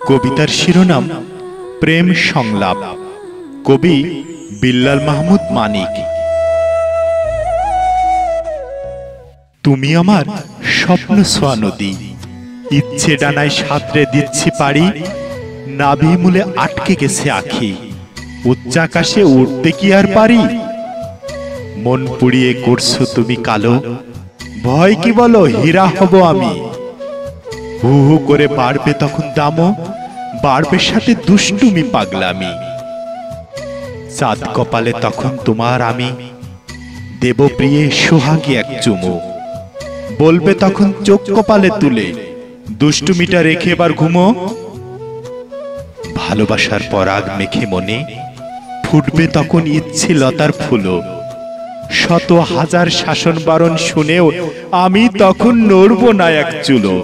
কবিতার শিরোনাম প্রেম সংলাপ। কবি বিল্লাল মাহমুদ মানিক। তুমি আমার স্বপ্ন ছোঁয়া নদী, ইচ্ছে ডানায় সাঁতরে দিচ্ছি পাড়ি, নাভি মূলে আটকে গেছে আখি, উচ্চাকাশে উঠতে কি আর পারি? মন পুড়িয়ে করছো তুমি কালো, ভয় কি বলো হীরা হব আমি। হু হু করে বাড়বে তখন দামও, বাড়বে সাথে দুষ্টুমি পাগলামি। চাঁদ কপালে তখন তোমার আমি, দেব প্রিয়ে সোহাগী এক চুমু। বলবে তখন চোখ কপালে তুলে, দুষ্টুমিটা রেখে এবার ঘুমো। ভালোবাসার পরাগ মেখে মনে ফুটবে তখন ইচ্ছে লতার ফুলও। শত হাজার শাসন বারণ শুনেও আমি তখন নড়ব না এক চুলো।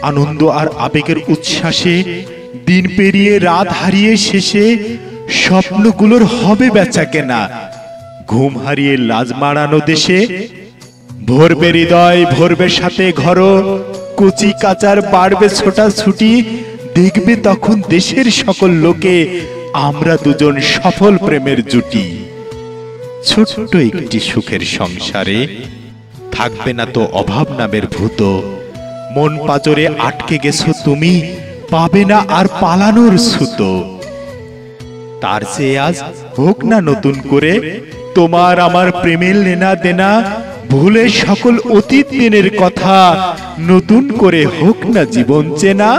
আনন্দ আর আবেগের উচ্ছ্বাসে দিন পেরিয়ে রাত হারিয়ে শেষে স্বপ্নগুলোর হবে বেচাকেনা, ঘুম হারিয়ে লাজ মাড়ানো দেশে। ভরবে হৃদয়, ভরবে সাথে ঘর, কচি কাচার বাড়বে ছোটা ছুটি। দেখবে তখন দেশের সকল লোকে আমরা দুজন সফল প্রেমের জুটি। ছোট্ট একটি সুখের সংসারে থাকবে না তো অভাব নামের ভূত। মন পাজরে আটকে গেছো তুমি, পাবে না আর পালানোর ছুতো। তার চেয়ে আজ হোক না নতুন করে তোমার আমার প্রেমের লেনা দেনা। ভুলে সকল অতীত দিনের কথা, নতুন করে হোক না জীবন চেনা।